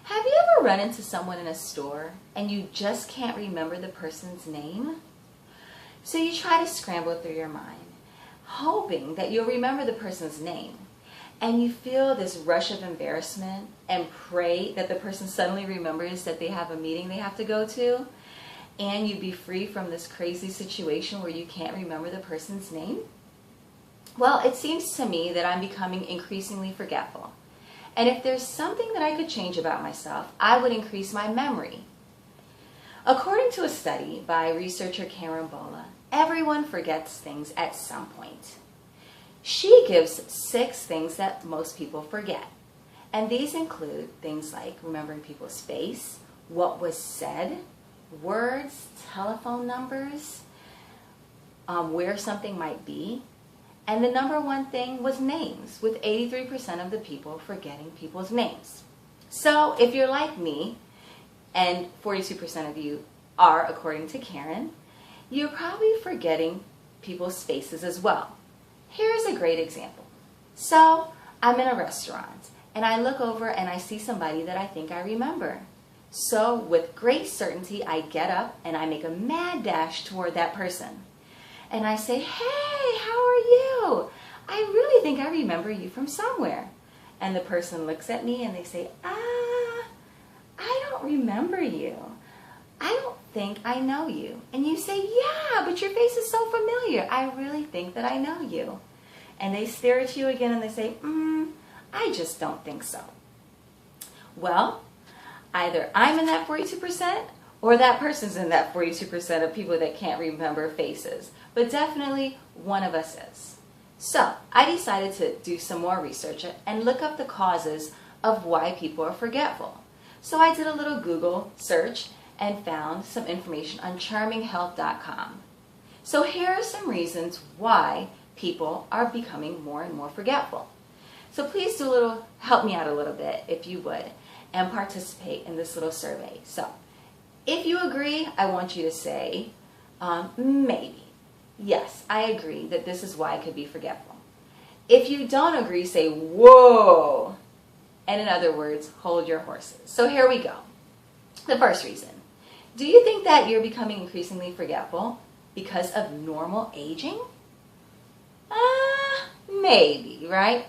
Have you ever run into someone in a store and you just can't remember the person's name? So you try to scramble through your mind, hoping that you'll remember the person's name. And you feel this rush of embarrassment and pray that the person suddenly remembers that they have a meeting they have to go to, and you be free from this crazy situation where you can't remember the person's name? Well, it seems to me that I'm becoming increasingly forgetful. And if there's something that I could change about myself, I would increase my memory. According to a study by researcher Karen Bola, everyone forgets things at some point. She gives 6 things that most people forget. And these include things like remembering people's face, what was said, words, telephone numbers, where something might be. And the number one thing was names, with 83% of the people forgetting people's names. So if you're like me, and 42% of you are, according to Karen, you're probably forgetting people's faces as well. Here's a great example. So I'm in a restaurant, and I look over and I see somebody that I think I remember. So with great certainty, I get up and I make a mad dash toward that person. And I say, "Hey, how are you? I really think I remember you from somewhere." And the person looks at me and they say, I don't remember you. I don't think I know you. And you say, "Yeah, but your face is so familiar. I really think that I know you." And they stare at you again and they say, "I just don't think so." Well, either I'm in that 42% or that person's in that 42% of people that can't remember faces. But definitely one of us is. So I decided to do some more research and look up the causes of why people are forgetful. So I did a little Google search and found some information on charminghealth.com. So here are some reasons why people are becoming more and more forgetful. So please help me out a little bit, if you would, and participate in this little survey. So if you agree, I want you to say, maybe. Yes, I agree that this is why I could be forgetful. If you don't agree, say, whoa. And in other words, hold your horses. So here we go. The first reason. Do you think that you're becoming increasingly forgetful because of normal aging? Maybe, right?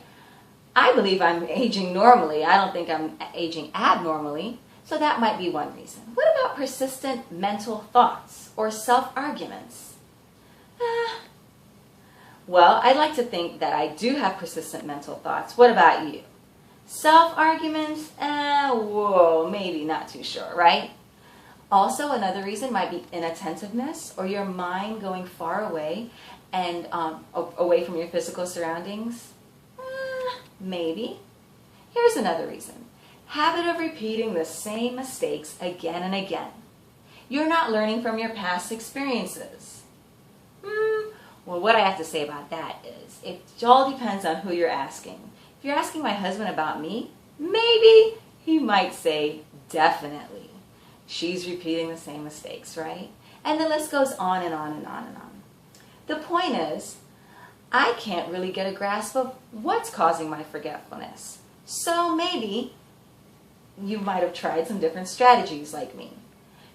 I believe I'm aging normally. I don't think I'm aging abnormally. So that might be one reason. What about persistent mental thoughts or self-arguments? Well, I'd like to think that I do have persistent mental thoughts. What about you? Self-arguments? Whoa, maybe not too sure, right? Also, another reason might be inattentiveness or your mind going far away and away from your physical surroundings. Maybe. Here's another reason. Habit of repeating the same mistakes again and again. You're not learning from your past experiences. Well, what I have to say about that is, it all depends on who you're asking. If you're asking my husband about me, maybe he might say, definitely. She's repeating the same mistakes, right? And the list goes on and on and on and on. The point is, I can't really get a grasp of what's causing my forgetfulness. So maybe you might have tried some different strategies like me.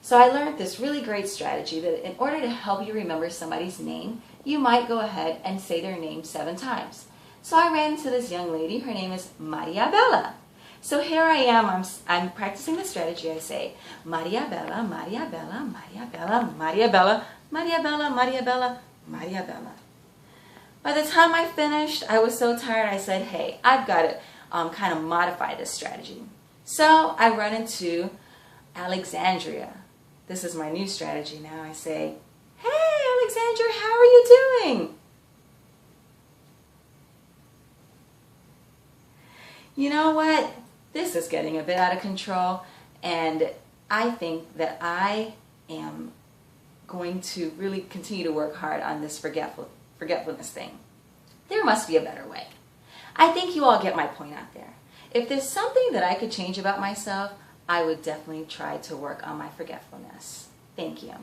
So I learned this really great strategy that in order to help you remember somebody's name, you might go ahead and say their name 7 times. So I ran into this young lady. Her name is Maria Bella. So here I am. I'm practicing the strategy. I say, Maria Bella, Maria Bella, Maria Bella, Maria Bella, Maria Bella, Maria Bella, Maria Bella. By the time I finished, I was so tired, I said, hey, I've got to kind of modify this strategy. So I run into Alexandria. This is my new strategy now. I say, hey, Alexandria, how are you doing? You know what? This is getting a bit out of control, and I think that I am going to really continue to work hard on this forgetfulness thing. There must be a better way. I think you all get my point out there. If there's something that I could change about myself, I would definitely try to work on my forgetfulness. Thank you.